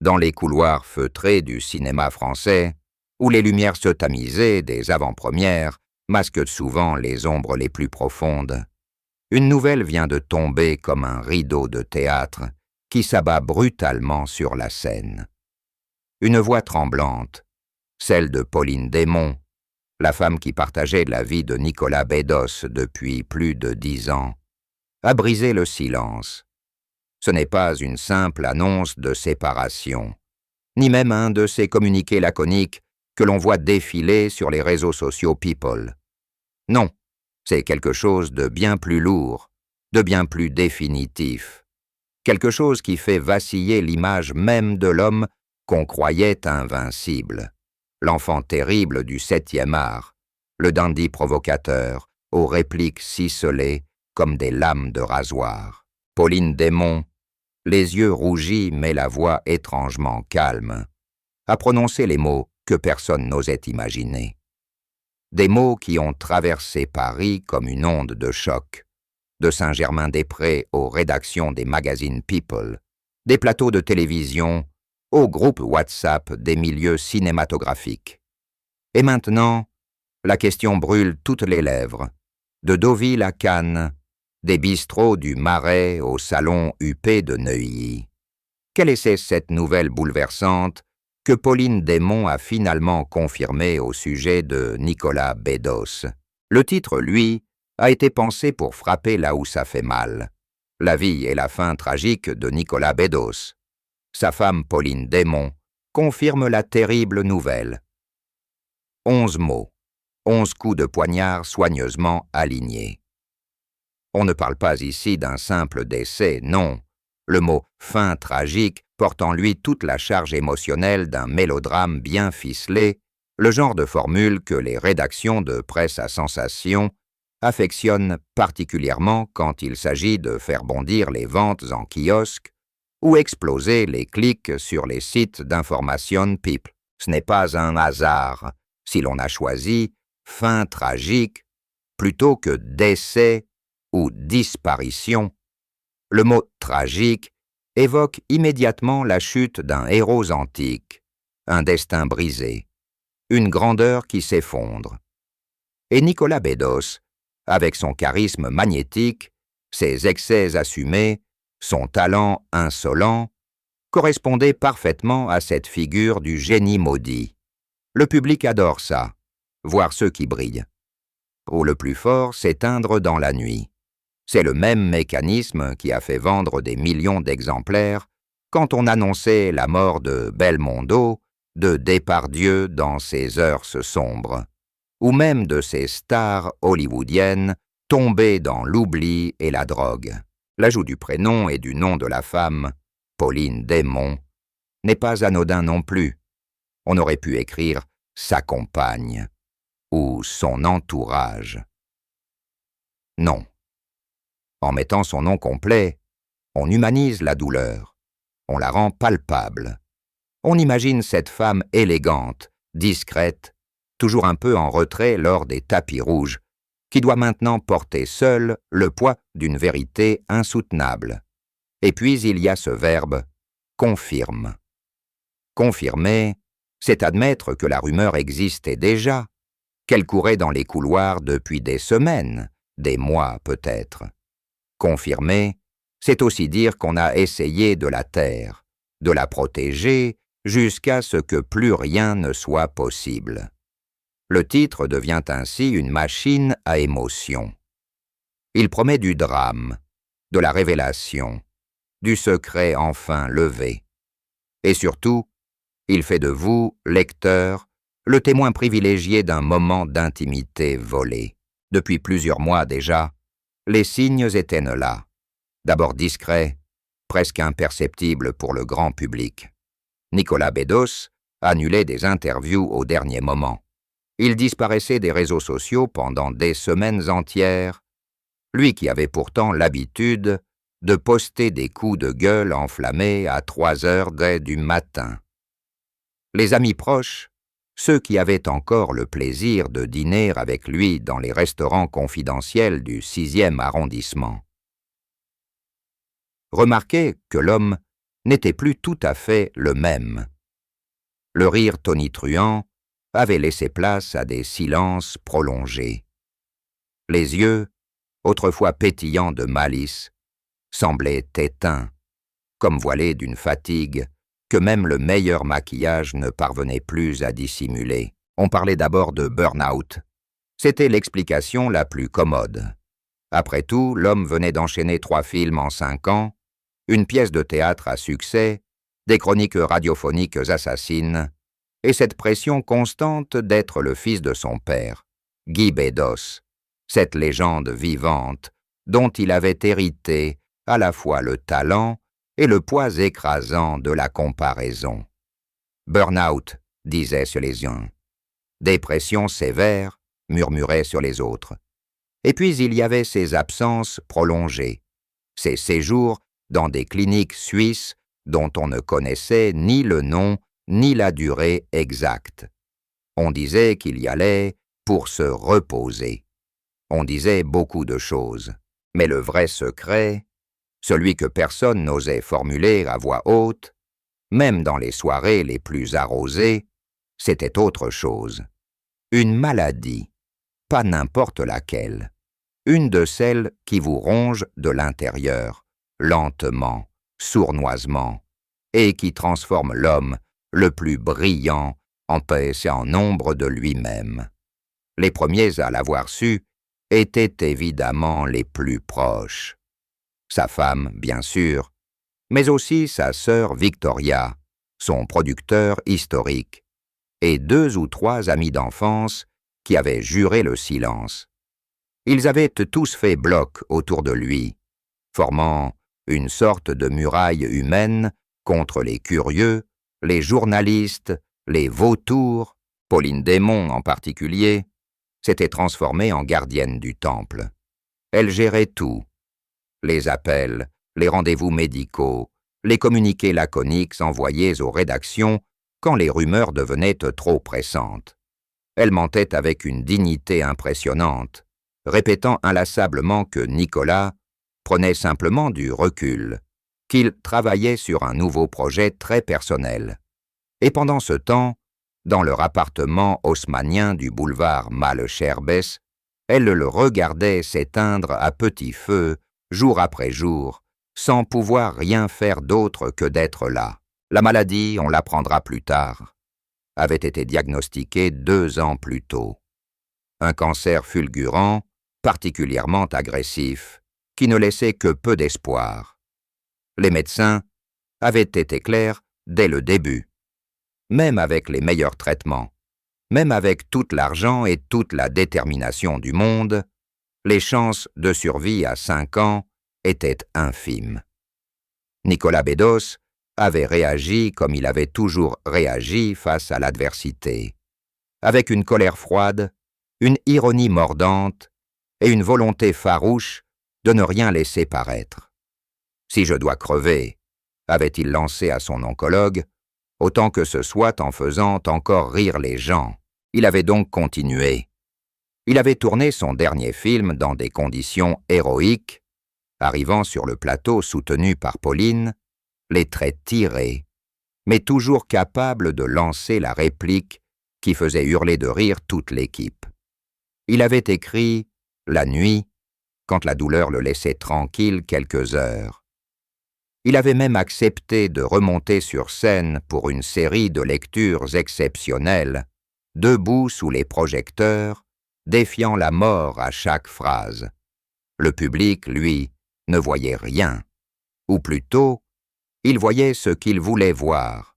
dans les couloirs feutrés du cinéma français, où les lumières se tamisaient des avant-premières masquent souvent les ombres les plus profondes. Une nouvelle vient de tomber comme un rideau de théâtre qui s'abat brutalement sur la scène. Une voix tremblante, celle de Pauline Desmonts, la femme qui partageait la vie de Nicolas Bedos depuis plus de 10 ans, a brisé le silence. Ce n'est pas une simple annonce de séparation, ni même un de ces communiqués laconiques que l'on voit défiler sur les réseaux sociaux People. Non, c'est quelque chose de bien plus lourd, de bien plus définitif, quelque chose qui fait vaciller l'image même de l'homme qu'on croyait invincible, l'enfant terrible du 7e art, le dandy provocateur, aux répliques ciselées comme des lames de rasoir. Pauline Desmonts, les yeux rougis mais la voix étrangement calme, a prononcé les mots que personne n'osait imaginer. Des mots qui ont traversé Paris comme une onde de choc, de Saint-Germain-des-Prés aux rédactions des magazines People, des plateaux de télévision, aux groupes WhatsApp des milieux cinématographiques. Et maintenant, la question brûle toutes les lèvres, de Deauville à Cannes, des bistrots du Marais au salon huppé de Neuilly. Quelle est cette nouvelle bouleversante que Pauline Desmonts a finalement confirmée au sujet de Nicolas Bedos? Le titre, lui, a été pensé pour frapper là où ça fait mal. La vie et la fin tragique de Nicolas Bedos. Sa femme Pauline Desmonts confirme la terrible nouvelle. 11 mots, 11 coups de poignard soigneusement alignés. On ne parle pas ici d'un simple décès, non. Le mot « fin tragique » porte en lui toute la charge émotionnelle d'un mélodrame bien ficelé, le genre de formule que les rédactions de presse à sensation affectionnent particulièrement quand il s'agit de faire bondir les ventes en kiosque ou exploser les clics sur les sites d'information People. Ce n'est pas un hasard si l'on a choisi « fin tragique » plutôt que « décès » ou « disparition ». Le mot « tragique » évoque immédiatement la chute d'un héros antique, un destin brisé, une grandeur qui s'effondre. Et Nicolas Bedos, avec son charisme magnétique, ses excès assumés, son talent insolent, correspondait parfaitement à cette figure du génie maudit. Le public adore ça, voir ceux qui brillent. Ou le plus fort, s'éteindre dans la nuit. C'est le même mécanisme qui a fait vendre des millions d'exemplaires quand on annonçait la mort de Belmondo, de Depardieu dans ses heures sombres, ou même de ces stars hollywoodiennes tombées dans l'oubli et la drogue. L'ajout du prénom et du nom de la femme, Pauline Desmonts, n'est pas anodin non plus. On aurait pu écrire « sa compagne » ou « son entourage ». Non. En mettant son nom complet, on humanise la douleur, on la rend palpable. On imagine cette femme élégante, discrète, toujours un peu en retrait lors des tapis rouges, qui doit maintenant porter seule le poids d'une vérité insoutenable. Et puis il y a ce verbe « confirme ». Confirmer, c'est admettre que la rumeur existait déjà, qu'elle courait dans les couloirs depuis des semaines, des mois peut-être. Confirmer, c'est aussi dire qu'on a essayé de la taire, de la protéger, jusqu'à ce que plus rien ne soit possible. Le titre devient ainsi une machine à émotion. Il promet du drame, de la révélation, du secret enfin levé. Et surtout, il fait de vous, lecteur, le témoin privilégié d'un moment d'intimité volé. Depuis plusieurs mois déjà, les signes étaient là. D'abord discrets, presque imperceptibles pour le grand public. Nicolas Bedos annulait des interviews au dernier moment. Il disparaissait des réseaux sociaux pendant des semaines entières, lui qui avait pourtant l'habitude de poster des coups de gueule enflammés à 3 heures du matin. Les amis proches, ceux qui avaient encore le plaisir de dîner avec lui dans les restaurants confidentiels du 6e arrondissement. Remarquez que l'homme n'était plus tout à fait le même. Le rire tonitruant avait laissé place à des silences prolongés. Les yeux, autrefois pétillants de malice, semblaient éteints, comme voilés d'une fatigue que même le meilleur maquillage ne parvenait plus à dissimuler. On parlait d'abord de burn-out. C'était l'explication la plus commode. Après tout, l'homme venait d'enchaîner 3 films en 5 ans, une pièce de théâtre à succès, des chroniques radiophoniques assassines, et cette pression constante d'être le fils de son père, Guy Bedos, cette légende vivante dont il avait hérité à la fois le talent et le poids écrasant de la comparaison. Burn-out, disaient sur les uns. Dépression sévère, murmuraient sur les autres. Et puis il y avait ces absences prolongées, ces séjours dans des cliniques suisses dont on ne connaissait ni le nom ni la durée exacte. On disait qu'il y allait pour se reposer. On disait beaucoup de choses. Mais le vrai secret, celui que personne n'osait formuler à voix haute, même dans les soirées les plus arrosées, c'était autre chose. Une maladie, pas n'importe laquelle, une de celles qui vous rongent de l'intérieur, lentement, sournoisement, et qui transforme l'homme le plus brillant en paix et en ombre de lui-même. Les premiers à l'avoir su étaient évidemment les plus proches. Sa femme, bien sûr, mais aussi sa sœur Victoria, son producteur historique, et 2 ou 3 amis d'enfance qui avaient juré le silence. Ils avaient tous fait bloc autour de lui, formant une sorte de muraille humaine contre les curieux, les journalistes, les vautours. Pauline Desmonts en particulier s'était transformée en gardienne du temple. Elle gérait tout. Les appels, les rendez-vous médicaux, les communiqués laconiques envoyés aux rédactions quand les rumeurs devenaient trop pressantes. Elle mentait avec une dignité impressionnante, répétant inlassablement que Nicolas prenait simplement du recul, qu'il travaillait sur un nouveau projet très personnel. Et pendant ce temps, dans leur appartement haussmannien du boulevard Malesherbes, elle le regardait s'éteindre à petit feu, jour après jour, sans pouvoir rien faire d'autre que d'être là. La maladie, on l'apprendra plus tard, avait été diagnostiquée 2 ans plus tôt. Un cancer fulgurant, particulièrement agressif, qui ne laissait que peu d'espoir. Les médecins avaient été clairs dès le début. Même avec les meilleurs traitements, même avec tout l'argent et toute la détermination du monde, les chances de survie à 5 ans étaient infimes. Nicolas Bedos avait réagi comme il avait toujours réagi face à l'adversité, avec une colère froide, une ironie mordante et une volonté farouche de ne rien laisser paraître. « Si je dois crever », avait-il lancé à son oncologue, « autant que ce soit en faisant encore rire les gens. » Il avait donc continué. Il avait tourné son dernier film dans des conditions héroïques, arrivant sur le plateau soutenu par Pauline, les traits tirés, mais toujours capable de lancer la réplique qui faisait hurler de rire toute l'équipe. Il avait écrit « La nuit », quand la douleur le laissait tranquille quelques heures. Il avait même accepté de remonter sur scène pour une série de lectures exceptionnelles, debout sous les projecteurs, défiant la mort à chaque phrase. Le public, lui, ne voyait rien, ou plutôt, il voyait ce qu'il voulait voir,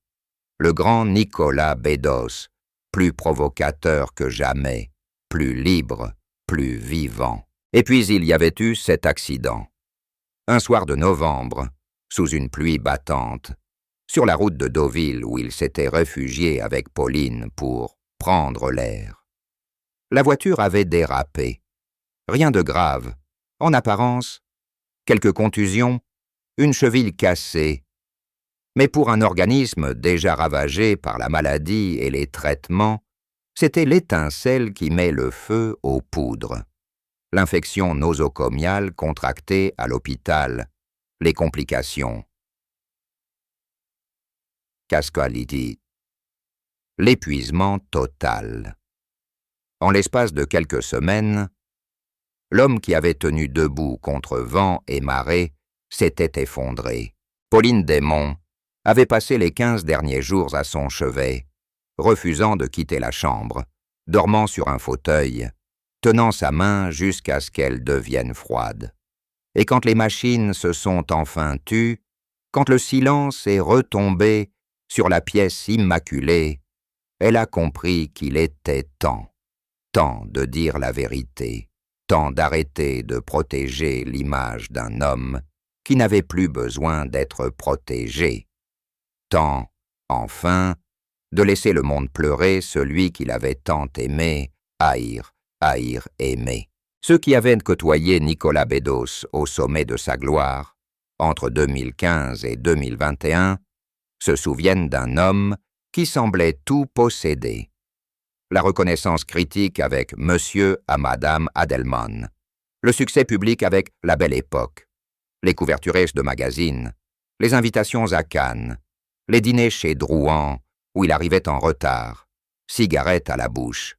le grand Nicolas Bedos, plus provocateur que jamais, plus libre, plus vivant. Et puis il y avait eu cet accident. Un soir de novembre, sous une pluie battante, sur la route de Deauville où il s'était réfugié avec Pauline pour prendre l'air. La voiture avait dérapé. Rien de grave. En apparence, quelques contusions, une cheville cassée. Mais pour un organisme déjà ravagé par la maladie et les traitements, c'était l'étincelle qui met le feu aux poudres. L'infection nosocomiale contractée à l'hôpital, les complications. Casquality. L'épuisement total. En l'espace de quelques semaines, l'homme qui avait tenu debout contre vent et marée s'était effondré. Pauline Desmonts avait passé les 15 derniers jours à son chevet, refusant de quitter la chambre, dormant sur un fauteuil, tenant sa main jusqu'à ce qu'elle devienne froide. Et quand les machines se sont enfin tues, quand le silence est retombé sur la pièce immaculée, elle a compris qu'il était temps de dire la vérité, temps d'arrêter de protéger l'image d'un homme qui n'avait plus besoin d'être protégé, temps, enfin, de laisser le monde pleurer celui qu'il avait tant aimé, haïr, aimer. Ceux qui avaient côtoyé Nicolas Bedos au sommet de sa gloire, entre 2015 et 2021, se souviennent d'un homme qui semblait tout posséder. La reconnaissance critique avec Monsieur à Madame Adelman, le succès public avec La Belle Époque, les couverturistes de magazines, les invitations à Cannes, les dîners chez Drouan où il arrivait en retard, cigarette à la bouche,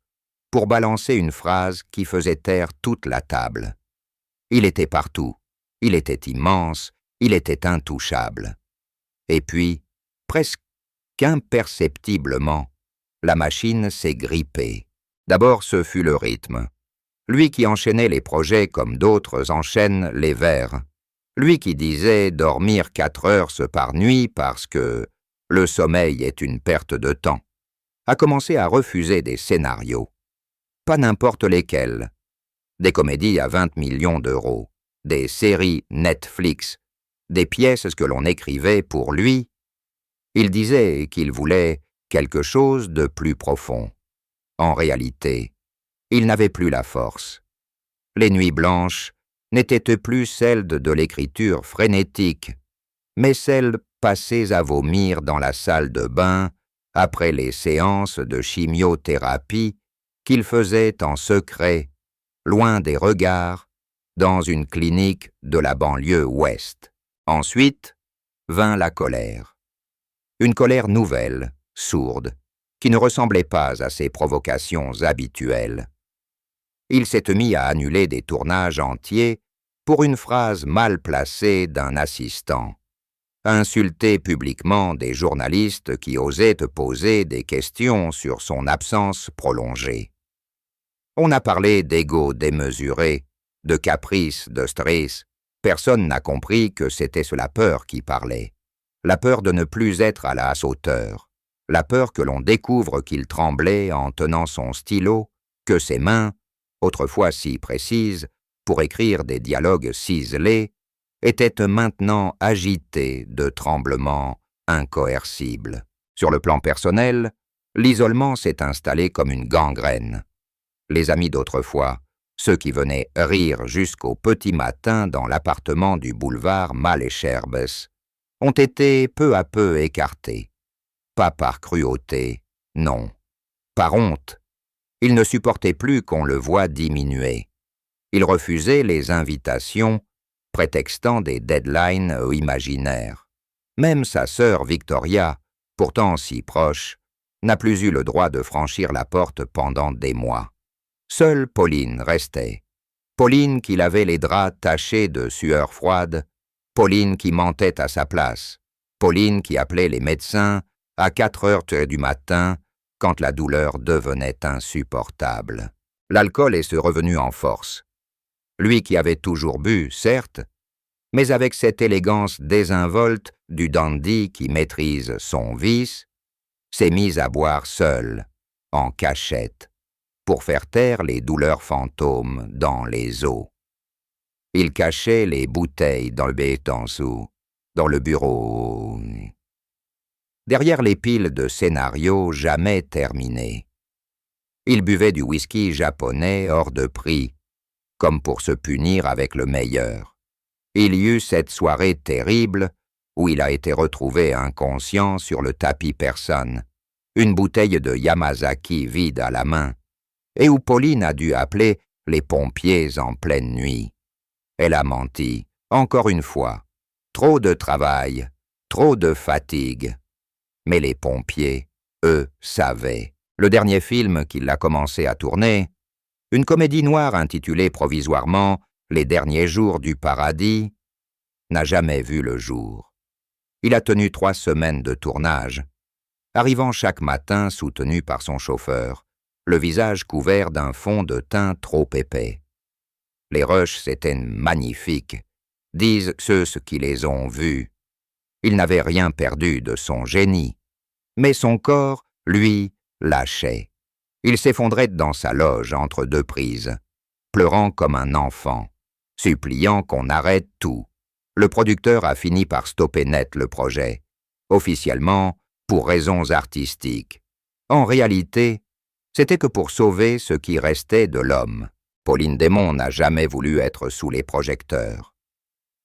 pour balancer une phrase qui faisait taire toute la table. Il était partout, il était immense, il était intouchable. Et puis, presque imperceptiblement, la machine s'est grippée. D'abord, ce fut le rythme. Lui qui enchaînait les projets comme d'autres enchaînent les vers. Lui qui disait dormir 4 heures par nuit parce que le sommeil est une perte de temps, a commencé à refuser des scénarios. Pas n'importe lesquels. Des comédies à 20 millions d'euros, des séries Netflix, des pièces que l'on écrivait pour lui. Il disait qu'il voulait quelque chose de plus profond. En réalité, il n'avait plus la force. Les nuits blanches n'étaient plus celles de l'écriture frénétique, mais celles passées à vomir dans la salle de bain après les séances de chimiothérapie qu'il faisait en secret, loin des regards, dans une clinique de la banlieue ouest. Ensuite vint la colère. Une colère nouvelle, sourde, qui ne ressemblait pas à ses provocations habituelles. Il s'était mis à annuler des tournages entiers pour une phrase mal placée d'un assistant, à insulter publiquement des journalistes qui osaient poser des questions sur son absence prolongée. On a parlé d'ego démesuré, de caprice, de stress. Personne n'a compris que c'était la peur qui parlait. La peur de ne plus être à la hauteur. La peur que l'on découvre qu'il tremblait en tenant son stylo, que ses mains, autrefois si précises, pour écrire des dialogues ciselés, étaient maintenant agitées de tremblements incoercibles. Sur le plan personnel, l'isolement s'est installé comme une gangrène. Les amis d'autrefois, ceux qui venaient rire jusqu'au petit matin dans l'appartement du boulevard Malesherbes, ont été peu à peu écartés. Pas par cruauté, non. Par honte. Ils ne supportaient plus qu'on le voie diminuer. Ils refusaient les invitations, prétextant des deadlines imaginaires. Même sa sœur Victoria, pourtant si proche, n'a plus eu le droit de franchir la porte pendant des mois. Seule Pauline restait. Pauline qui lavait les draps tachés de sueur froide, Pauline qui mentait à sa place, Pauline qui appelait les médecins à 4 heures du matin quand la douleur devenait insupportable. L'alcool est revenu en force. Lui qui avait toujours bu, certes, mais avec cette élégance désinvolte du dandy qui maîtrise son vice, s'est mis à boire seul, en cachette, pour faire taire les douleurs fantômes dans les os. Il cachait les bouteilles dans le bétansou, dans le bureau. Derrière les piles de scénarios jamais terminés. Il buvait du whisky japonais hors de prix, comme pour se punir avec le meilleur. Il y eut cette soirée terrible où il a été retrouvé inconscient sur le tapis persane, une bouteille de Yamazaki vide à la main, et où Pauline a dû appeler les pompiers en pleine nuit. Elle a menti, encore une fois. Trop de travail, trop de fatigue. Mais les pompiers, eux, savaient. Le dernier film qu'il a commencé à tourner, une comédie noire intitulée provisoirement « Les derniers jours du paradis », n'a jamais vu le jour. Il a tenu 3 semaines de tournage, arrivant chaque matin soutenu par son chauffeur, le visage couvert d'un fond de teint trop épais. Les rushs c'était magnifiques, disent ceux qui les ont vus. Il n'avait rien perdu de son génie, mais son corps, lui, lâchait. Il s'effondrait dans sa loge entre 2 prises, pleurant comme un enfant, suppliant qu'on arrête tout. Le producteur a fini par stopper net le projet, officiellement pour raisons artistiques. En réalité, c'était que pour sauver ce qui restait de l'homme. Pauline Desmonts n'a jamais voulu être sous les projecteurs.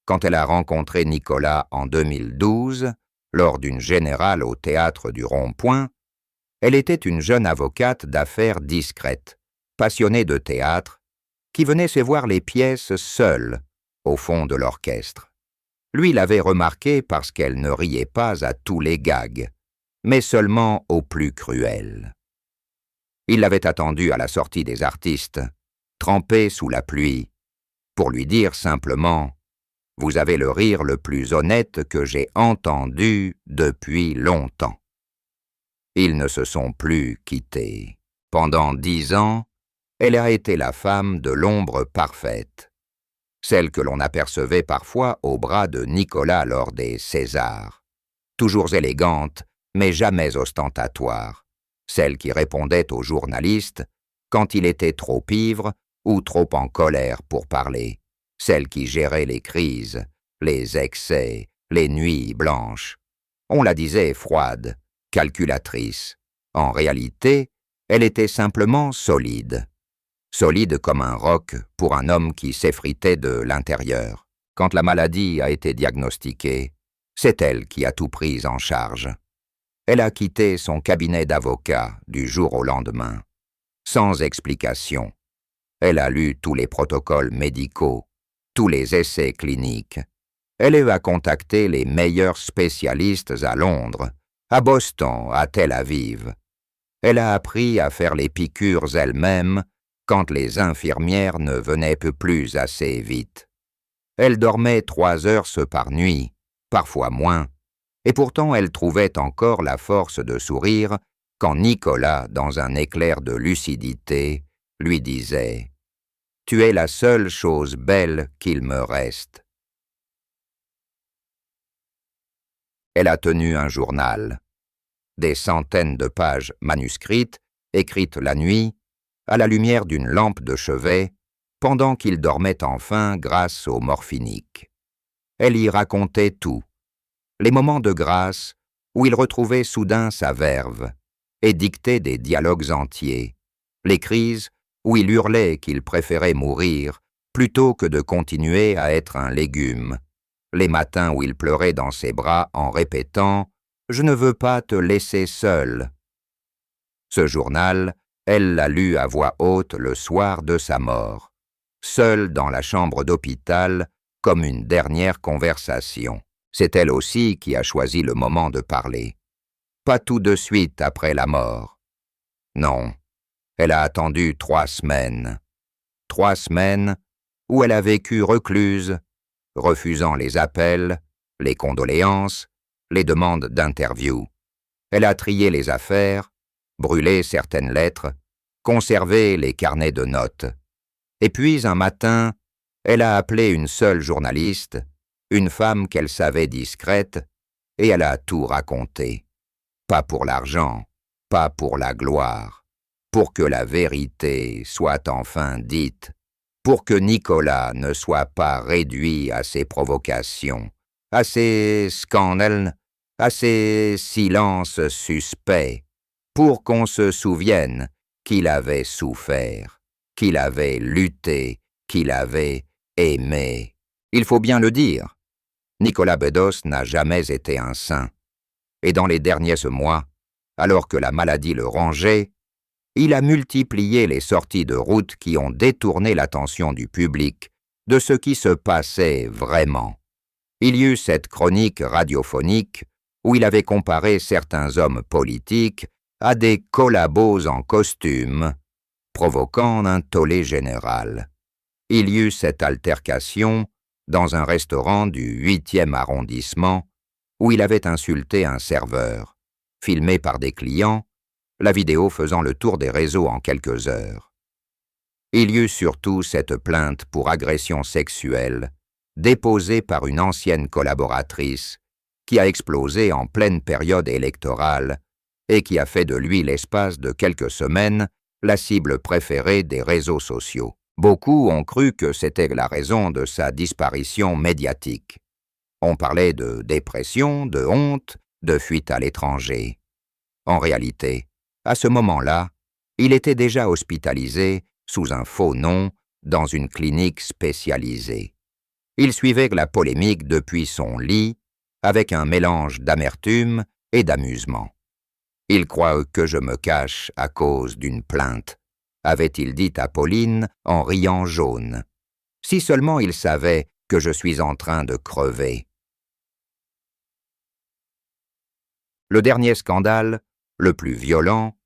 Quand elle a rencontré Nicolas en 2012, lors d'une générale au théâtre du Rond-Point, elle était une jeune avocate d'affaires discrète, passionnée de théâtre, qui venait se voir les pièces seule, au fond de l'orchestre. Lui l'avait remarqué parce qu'elle ne riait pas à tous les gags, mais seulement aux plus cruels. Il l'avait attendue à la sortie des artistes, trempée sous la pluie, pour lui dire simplement « Vous avez le rire le plus honnête que j'ai entendu depuis longtemps ». Ils ne se sont plus quittés. Pendant 10 ans, elle a été la femme de l'ombre parfaite, celle que l'on apercevait parfois au bras de Nicolas lors des Césars, toujours élégante, mais jamais ostentatoire, celle qui répondait aux journalistes quand il était trop ivre ou trop en colère pour parler, celle qui gérait les crises, les excès, les nuits blanches. On la disait froide, calculatrice. En réalité, elle était simplement solide. Solide comme un roc pour un homme qui s'effritait de l'intérieur. Quand la maladie a été diagnostiquée, c'est elle qui a tout pris en charge. Elle a quitté son cabinet d'avocat du jour au lendemain, sans explication. Elle a lu tous les protocoles médicaux, tous les essais cliniques. Elle a contacté les meilleurs spécialistes à Londres, à Boston, à Tel Aviv. Elle a appris à faire les piqûres elle-même quand les infirmières ne venaient plus assez vite. Elle dormait 3 heures par nuit, parfois moins, et pourtant elle trouvait encore la force de sourire quand Nicolas, dans un éclair de lucidité, lui disait « Tu es la seule chose belle qu'il me reste ». Elle a tenu un journal, des centaines de pages manuscrites, écrites la nuit, à la lumière d'une lampe de chevet, pendant qu'il dormait enfin grâce au morphinique. Elle y racontait tout, les moments de grâce où il retrouvait soudain sa verve, et dictait des dialogues entiers, les crises où il hurlait qu'il préférait mourir plutôt que de continuer à être un légume, les matins où il pleurait dans ses bras en répétant « Je ne veux pas te laisser seul ». Ce journal, elle l'a lu à voix haute le soir de sa mort, seule dans la chambre d'hôpital comme une dernière conversation. C'est elle aussi qui a choisi le moment de parler. Pas tout de suite après la mort. Non, elle a attendu 3 semaines. 3 semaines où elle a vécu recluse, refusant les appels, les condoléances, les demandes d'interview. Elle a trié les affaires, brûlé certaines lettres, conservé les carnets de notes. Et puis, un matin, elle a appelé une seule journaliste, une femme qu'elle savait discrète, et elle a tout raconté. Pas pour l'argent, pas pour la gloire, pour que la vérité soit enfin dite, pour que Nicolas ne soit pas réduit à ses provocations, à ses scandales, à ses silences suspects, pour qu'on se souvienne qu'il avait souffert, qu'il avait lutté, qu'il avait aimé. Il faut bien le dire, Nicolas Bedos n'a jamais été un saint. Et dans les derniers mois, alors que la maladie le rongeait, il a multiplié les sorties de route qui ont détourné l'attention du public de ce qui se passait vraiment. Il y eut cette chronique radiophonique où il avait comparé certains hommes politiques à des collabos en costume, provoquant un tollé général. Il y eut cette altercation dans un restaurant du 8e arrondissement où il avait insulté un serveur, filmé par des clients, la vidéo faisant le tour des réseaux en quelques heures. Il y eut surtout cette plainte pour agression sexuelle, déposée par une ancienne collaboratrice, qui a explosé en pleine période électorale et qui a fait de lui l'espace de quelques semaines la cible préférée des réseaux sociaux. Beaucoup ont cru que c'était la raison de sa disparition médiatique. On parlait de dépression, de honte, de fuite à l'étranger. En réalité, à ce moment-là, il était déjà hospitalisé sous un faux nom dans une clinique spécialisée. Il suivait la polémique depuis son lit avec un mélange d'amertume et d'amusement. « Il croit que je me cache à cause d'une plainte », avait-il dit à Pauline en riant jaune. « Si seulement il savait que je suis en train de crever. » Le dernier scandale, le plus violent,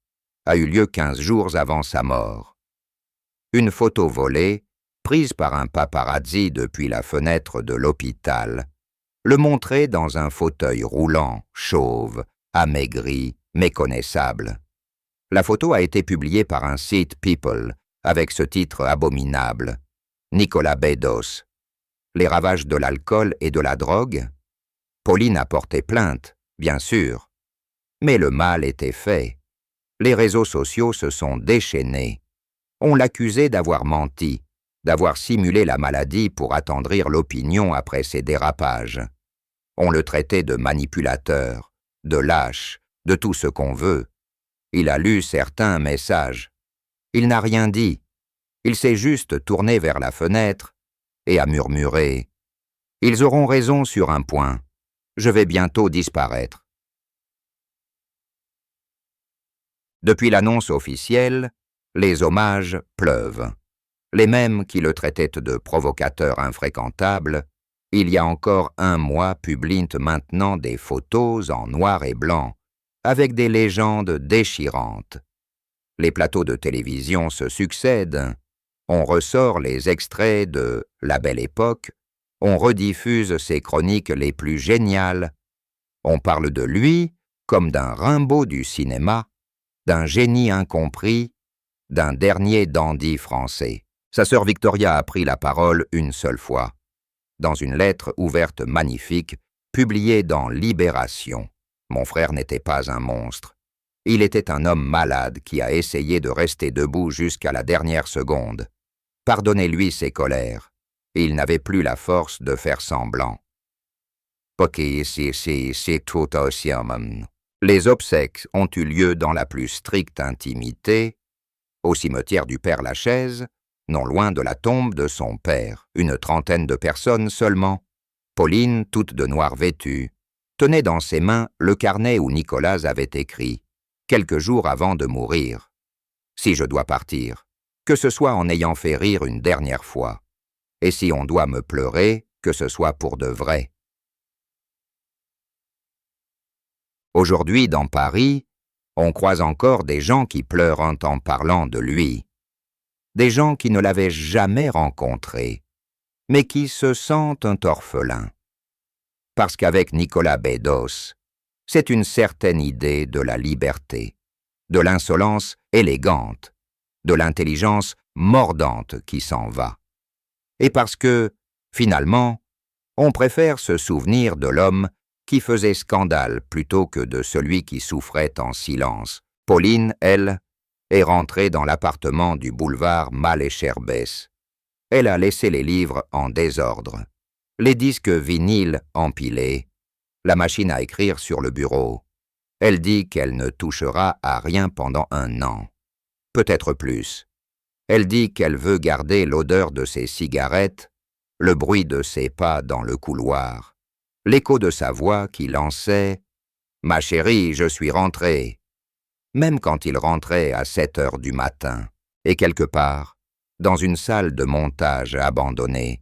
a eu lieu 15 jours avant sa mort. Une photo volée, prise par un paparazzi depuis la fenêtre de l'hôpital, le montrait dans un fauteuil roulant, chauve, amaigri, méconnaissable. La photo a été publiée par un site People avec ce titre abominable, Nicolas Bedos. Les ravages de l'alcool et de la drogue? Pauline a porté plainte, bien sûr. Mais le mal était fait. Les réseaux sociaux se sont déchaînés. On l'accusait d'avoir menti, d'avoir simulé la maladie pour attendrir l'opinion après ses dérapages. On le traitait de manipulateur, de lâche, de tout ce qu'on veut. Il a lu certains messages. Il n'a rien dit. Il s'est juste tourné vers la fenêtre et a murmuré « Ils auront raison sur un point. Je vais bientôt disparaître. » Depuis l'annonce officielle, les hommages pleuvent. Les mêmes qui le traitaient de provocateur infréquentable, il y a encore un mois publient maintenant des photos en noir et blanc, avec des légendes déchirantes. Les plateaux de télévision se succèdent, on ressort les extraits de La Belle Époque, on rediffuse ses chroniques les plus géniales, on parle de lui comme d'un Rimbaud du cinéma, d'un génie incompris, d'un dernier dandy français. Sa sœur Victoria a pris la parole une seule fois, dans une lettre ouverte magnifique, publiée dans Libération. Mon frère n'était pas un monstre. Il était un homme malade qui a essayé de rester debout jusqu'à la dernière seconde. Pardonnez-lui ses colères. Il n'avait plus la force de faire semblant. C'est tout aussi. Les obsèques ont eu lieu dans la plus stricte intimité, au cimetière du Père-Lachaise, non loin de la tombe de son père. Une trentaine de personnes seulement. Pauline, toute de noir vêtue, tenait dans ses mains le carnet où Nicolas avait écrit, quelques jours avant de mourir. « Si je dois partir, que ce soit en ayant fait rire une dernière fois. Et si on doit me pleurer, que ce soit pour de vrai. » Aujourd'hui, dans Paris, on croise encore des gens qui pleurent en parlant de lui. Des gens qui ne l'avaient jamais rencontré, mais qui se sentent un orphelin. Parce qu'avec Nicolas Bedos, c'est une certaine idée de la liberté, de l'insolence élégante, de l'intelligence mordante qui s'en va. Et parce que, finalement, on préfère se souvenir de l'homme qui faisait scandale plutôt que de celui qui souffrait en silence. Pauline, elle, est rentrée dans l'appartement du boulevard Malesherbès. Elle a laissé les livres en désordre, les disques vinyles empilés, la machine à écrire sur le bureau. Elle dit qu'elle ne touchera à rien pendant 1 an, peut-être plus. Elle dit qu'elle veut garder l'odeur de ses cigarettes, le bruit de ses pas dans le couloir, l'écho de sa voix qui lançait « Ma chérie, je suis rentré », même quand il rentrait à 7 heures du matin, et quelque part, dans une salle de montage abandonnée,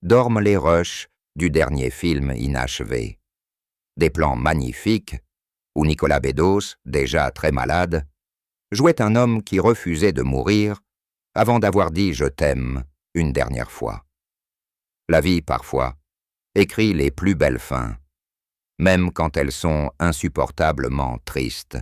dorment les rushs du dernier film inachevé. des plans magnifiques, où Nicolas Bedos, déjà très malade, jouait un homme qui refusait de mourir avant d'avoir dit « je t'aime » une dernière fois. La vie, parfois, écrit les plus belles fins, même quand elles sont insupportablement tristes.